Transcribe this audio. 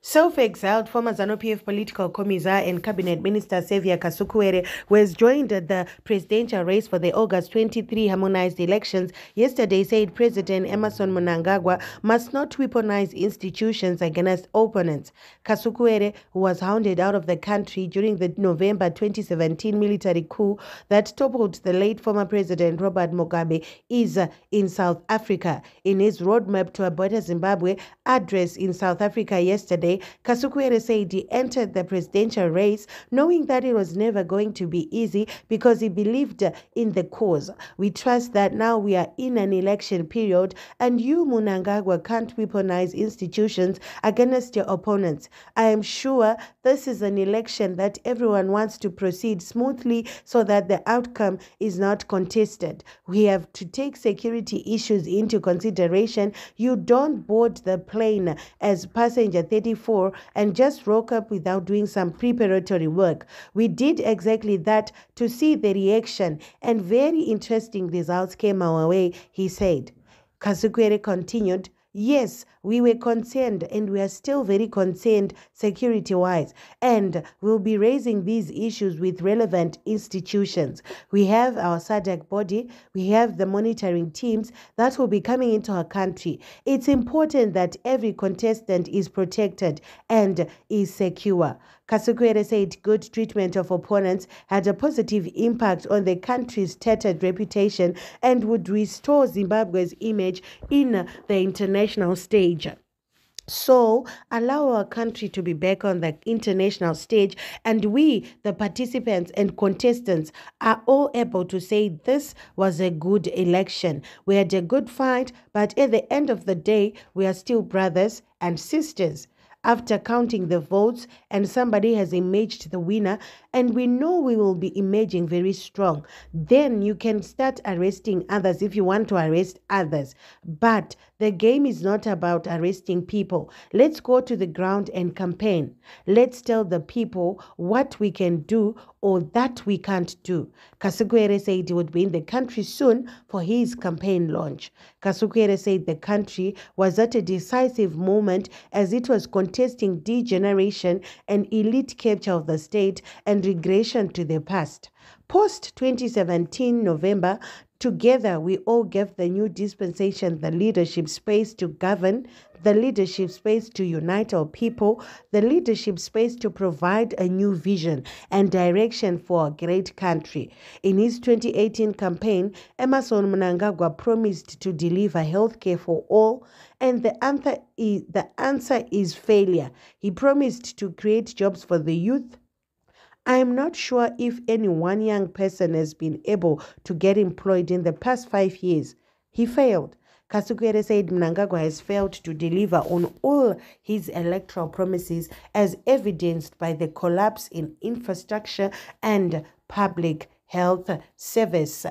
Self-exiled former ZANU-PF political commissar and cabinet minister Saviour Kasukuwere was joined at the presidential race for the August 23 harmonized elections yesterday said President Emmerson Mnangagwa must not weaponize institutions against opponents. Kasukuwere, who was hounded out of the country during the November 2017 military coup that toppled the late former President Robert Mugabe, is in South Africa. In his roadmap to a better Zimbabwe address in South Africa yesterday, Kasukuwere said he entered the presidential race knowing that it was never going to be easy because he believed in the cause. We trust that now we are in an election period and you, Mnangagwa, can't weaponize institutions against your opponents. I am sure this is an election that everyone wants to proceed smoothly so that the outcome is not contested. We have to take security issues into consideration. You don't board the plane as passenger 34 and just rock up without doing some preparatory work. We did exactly that to see the reaction, and very interesting results came our way, he said. Kasukuwere continued, yes, we were concerned and we are still very concerned security-wise, and we'll be raising these issues with relevant institutions. We have our SADC body, we have the monitoring teams that will be coming into our country. It's important that every contestant is protected and is secure. Kasukuwere said good treatment of opponents had a positive impact on the country's tattered reputation and would restore Zimbabwe's image in the international stage. So, allow our country to be back on the international stage, and we, the participants and contestants, are all able to say this was a good election. We had a good fight, but at the end of the day, we are still brothers and sisters. After counting the votes and somebody has emerged the winner, and we know we will be emerging very strong, then you can start arresting others if you want to arrest others. But the game is not about arresting people. Let's go to the ground and campaign. Let's tell the people what we can do or that we can't do. Kasukuwere said he would be in the country soon for his campaign launch. Kasukuwere said the country was at a decisive moment as it was contesting degeneration and elite capture of the state and regression to the past. Post-2017 November, together we all gave the new dispensation the leadership space to govern, the leadership space to unite our people, the leadership space to provide a new vision and direction for our great country. In his 2018 campaign, Emmerson Mnangagwa promised to deliver healthcare for all, and the answer is failure. He promised to create jobs for the youth. I am not sure if any one young person has been able to get employed in the past 5 years. He failed. Kasukuwere said Mnangagwa has failed to deliver on all his electoral promises as evidenced by the collapse in infrastructure and public health service.